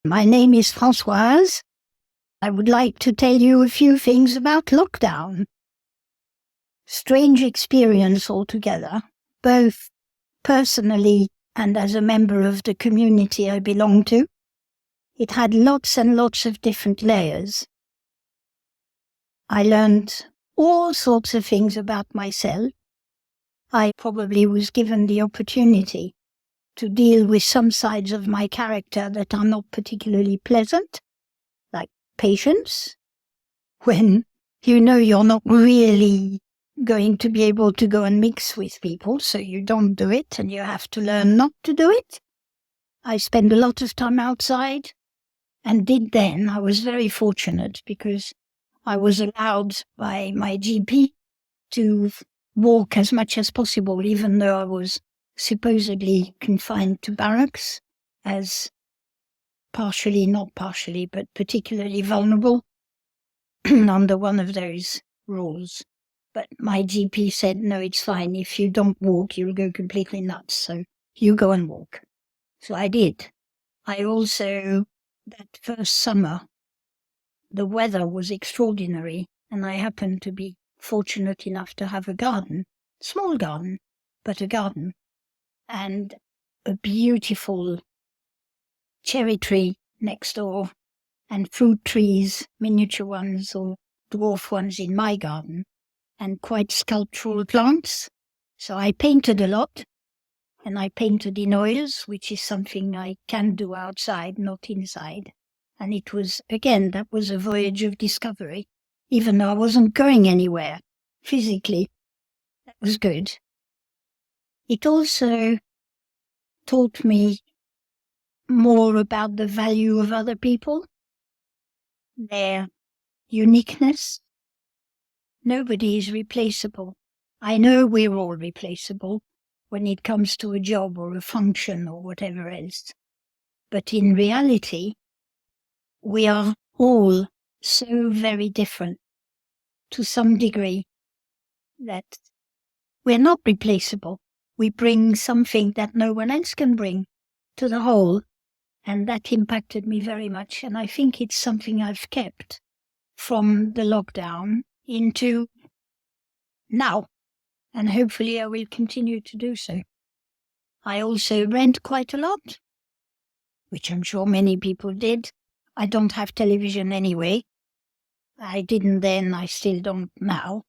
My name is Francoise. I would like to tell you a few things about lockdown. Strange experience altogether, both personally and as a member of the community I belong to. It had lots and lots of different layers. I learned all sorts of things about myself. I probably was given the opportunity to deal with some sides of my character that are not particularly pleasant, like patience, when you know you're not really going to be able to go and mix with people, so you don't do it and you have to learn not to do it. I spend a lot of time outside and did then. I was very fortunate because I was allowed by my GP to walk as much as possible, even though I was supposedly confined to barracks as not partially, but particularly vulnerable under one of those rules. But my GP said, no, it's fine. If you don't walk, you'll go completely nuts. So you go and walk. So I did. I also, that first summer, the weather was extraordinary, and I happened to be fortunate enough to have a garden, small garden, but a garden, and a beautiful cherry tree next door, and fruit trees, miniature ones or dwarf ones in my garden, and quite sculptural plants. So I painted a lot, and I painted in oils, which is something I can do outside, not inside. And it was, again, that was a voyage of discovery, even though I wasn't going anywhere physically. That was good. It also taught me more about the value of other people, their uniqueness. Nobody is replaceable. I know we're all replaceable when it comes to a job or a function or whatever else. But in reality, we are all so very different to some degree that we're not replaceable. We bring something that no one else can bring to the whole, and that impacted me very much. And I think it's something I've kept from the lockdown into now, and hopefully I will continue to do so. I also read quite a lot, which I'm sure many people did. I don't have television anyway. I didn't then, I still don't now.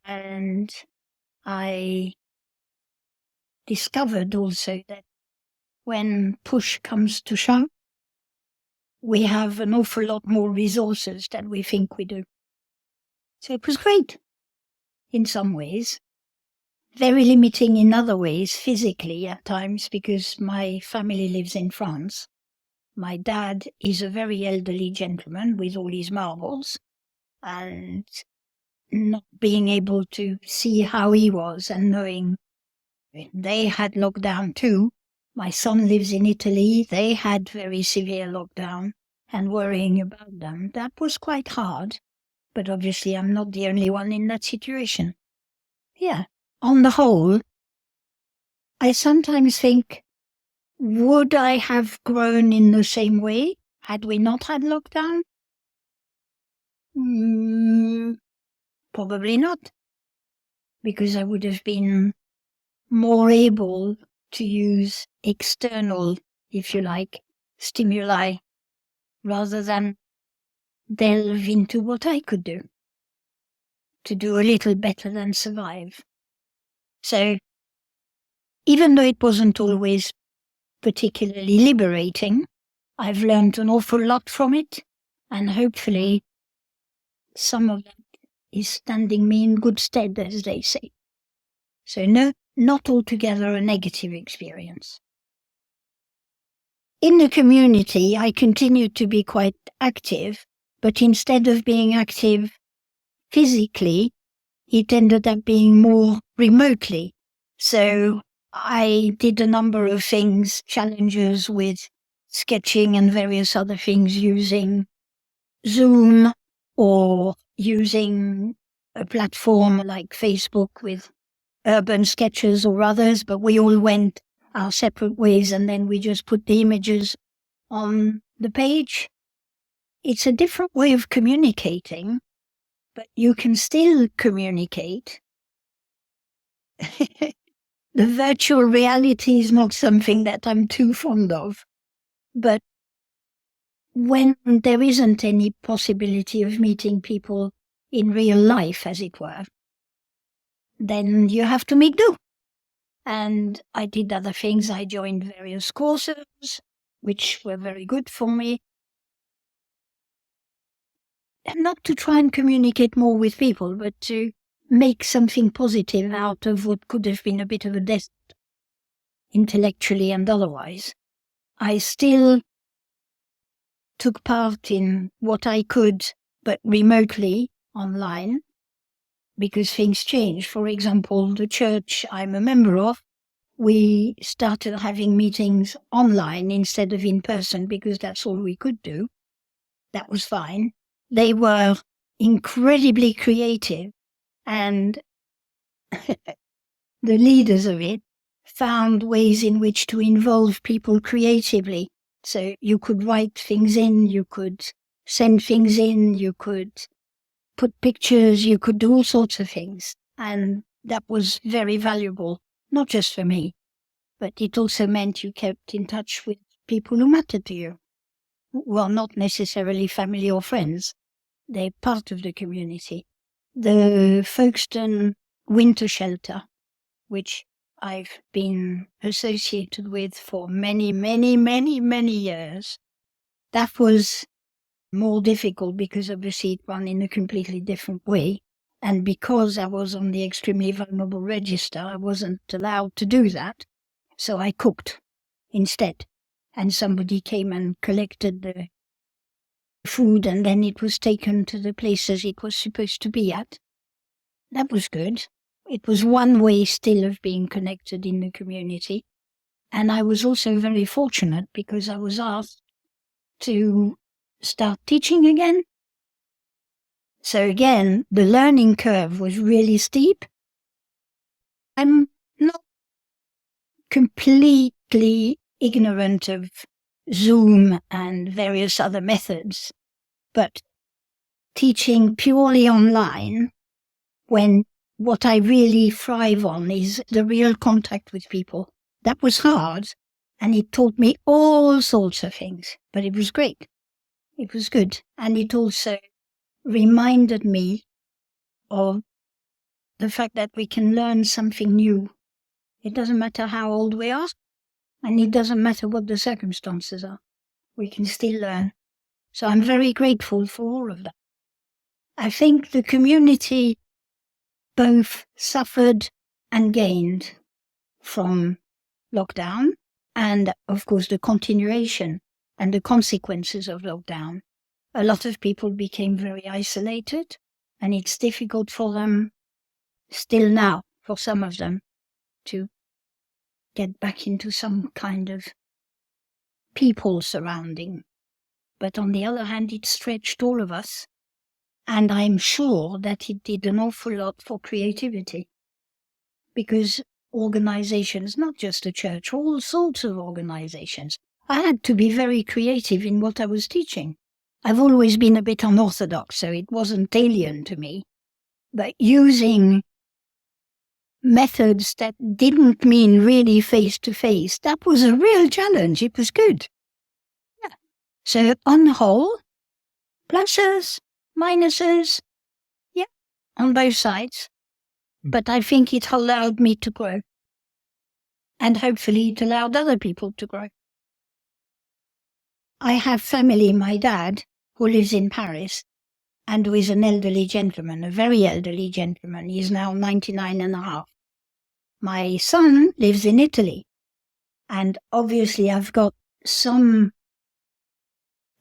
And I discovered also that when push comes to shove, we have an awful lot more resources than we think we do. So it was great in some ways. Very limiting in other ways, physically at times, because my family lives in France. My dad is a very elderly gentleman with all his marbles, and not being able to see how he was and knowing they had lockdown too. My son lives in Italy. They had very severe lockdown, and worrying about them. That was quite hard, but obviously I'm not the only one in that situation. Yeah. On the whole, I sometimes think, would I have grown in the same way had we not had lockdown? Probably not, because I would have been more able to use external, if you like, stimuli rather than delve into what I could do to do a little better than survive. So even though it wasn't always particularly liberating, I've learned an awful lot from it, and hopefully some of that is standing me in good stead, as they say. So no, not altogether a negative experience. In the community, I continued to be quite active, but instead of being active physically, it ended up being more remotely. So I did a number of things, challenges with sketching and various other things using Zoom or using a platform like Facebook with urban sketches or others, but we all went our separate ways, and then we just put the images on the page. It's a different way of communicating, but you can still communicate. The virtual reality is not something that I'm too fond of, but when there isn't any possibility of meeting people in real life, as it were, then you have to make do. And I did other things. I joined various courses, which were very good for me. And not to try and communicate more with people, but to make something positive out of what could have been a bit of a desert, intellectually and otherwise. I still took part in what I could, but remotely, online, because things changed. For example, the church I'm a member of, we started having meetings online instead of in person because that's all we could do. That was fine. They were incredibly creative, and the leaders of it found ways in which to involve people creatively. So you could write things in, you could send things in, you could put pictures, you could do all sorts of things. And that was very valuable, not just for me, but it also meant you kept in touch with people who mattered to you. Well, not necessarily family or friends. They're part of the community. The Folkestone winter shelter, which I've been associated with for many, many, many, many years, that was more difficult because obviously it ran in a completely different way. And because I was on the extremely vulnerable register, I wasn't allowed to do that. So I cooked instead. And somebody came and collected the food, and then it was taken to the places it was supposed to be at. That was good. It was one way still of being connected in the community. And I was also very fortunate because I was asked to start teaching again. So again, the learning curve was really steep. I'm not completely ignorant of Zoom and various other methods, but teaching purely online, when what I really thrive on is the real contact with people, that was hard, and it taught me all sorts of things, but it was great. It was good. And it also reminded me of the fact that we can learn something new. It doesn't matter how old we are, and it doesn't matter what the circumstances are. We can still learn. So I'm very grateful for all of that. I think the community both suffered and gained from lockdown, and of course the continuation and the consequences of lockdown. A lot of people became very isolated, and it's difficult for them, still now, for some of them, to get back into some kind of people surrounding. But on the other hand, it stretched all of us, and I'm sure that it did an awful lot for creativity. Because organizations, not just the church, all sorts of organizations, I had to be very creative in what I was teaching. I've always been a bit unorthodox, so it wasn't alien to me. But using methods that didn't mean really face-to-face, that was a real challenge. It was good. Yeah. So on the whole, pluses, minuses, yeah, on both sides. But I think it allowed me to grow. And hopefully it allowed other people to grow. I have family, my dad, who lives in Paris, and who is an elderly gentleman, a very elderly gentleman. He is now 99 and a half. My son lives in Italy, and obviously I've got a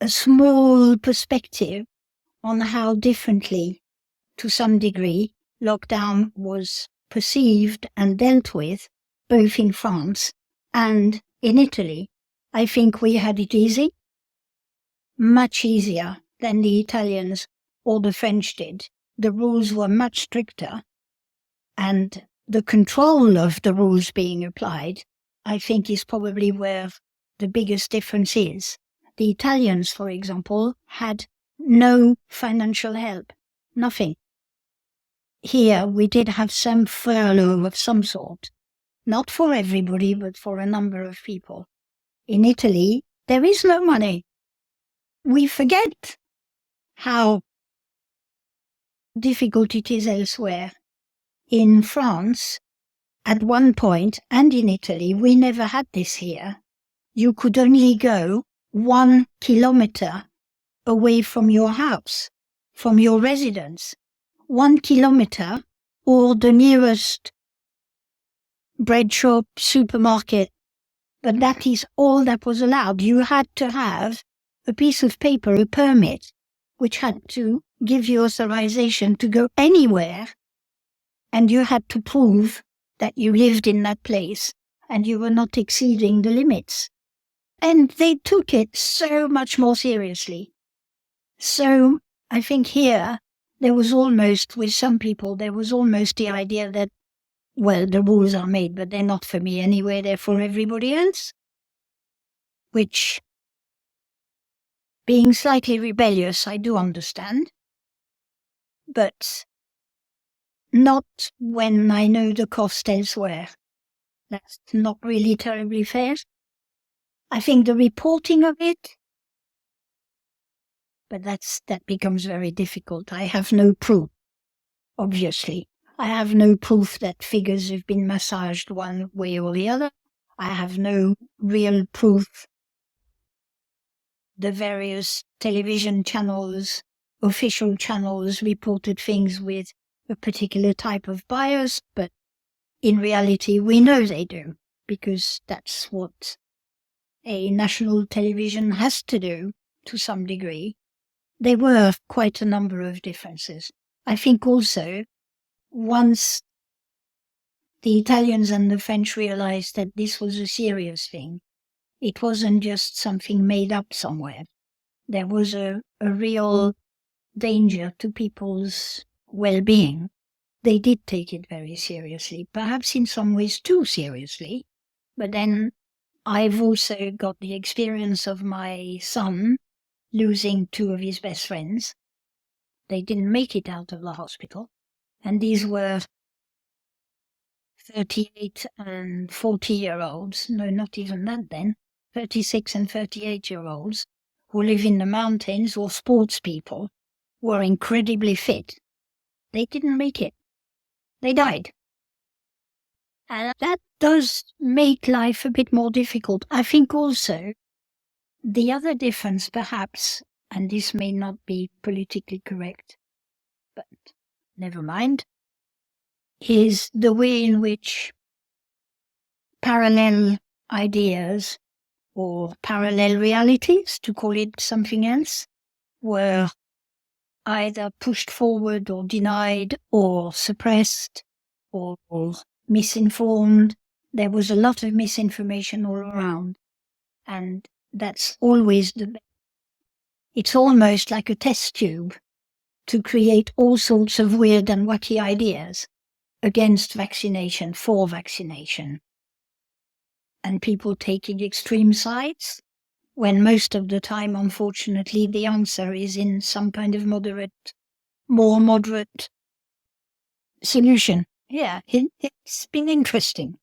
small perspective on how differently, to some degree, lockdown was perceived and dealt with, both in France and in Italy. I think we had it easy, much easier than the Italians or the French did. The rules were much stricter, and the control of the rules being applied, I think, is probably where the biggest difference is. The Italians, for example, had no financial help, nothing. Here we did have some furlough of some sort, not for everybody, but for a number of people. In Italy, there is no money. We forget how difficult it is elsewhere. In France, at one point, and in Italy, we never had this here. You could only go 1 kilometer away from your house, from your residence. 1 kilometer, or the nearest bread shop, supermarket. But that is all that was allowed. You had to have a piece of paper, a permit, which had to give you authorization to go anywhere, and you had to prove that you lived in that place and you were not exceeding the limits. And they took it so much more seriously. So I think here there was almost, with some people, there was almost the idea that, well, the rules are made, but they're not for me anyway, they're for everybody else. Which, being slightly rebellious, I do understand. But not when I know the cost elsewhere. That's not really terribly fair. I think the reporting of it, but that becomes very difficult. I have no proof, obviously. I have no proof that figures have been massaged one way or the other. I have no real proof the various television channels, official channels, reported things with a particular type of bias, but in reality we know they do, because that's what a national television has to do to some degree. There were quite a number of differences. I think also, once the Italians and the French realized that this was a serious thing, it wasn't just something made up somewhere. There was a real danger to people's well-being. They did take it very seriously, perhaps in some ways too seriously. But then I've also got the experience of my son losing 2 of his best friends. They didn't make it out of the hospital. And these were 38 and 40-year-olds. No, not even that then. 36 and 38-year-olds who live in the mountains, or sports people, were incredibly fit. They didn't make it. They died. And that does make life a bit more difficult. I think also the other difference, perhaps, and this may not be politically correct, but never mind, is the way in which parallel ideas or parallel realities, to call it something else, were either pushed forward or denied or suppressed or misinformed. There was a lot of misinformation all around, and that's always it's almost like a test tube to create all sorts of weird and wacky ideas against vaccination, for vaccination. And people taking extreme sides, when most of the time, unfortunately, the answer is in some kind of more moderate solution. Yeah, it's been interesting.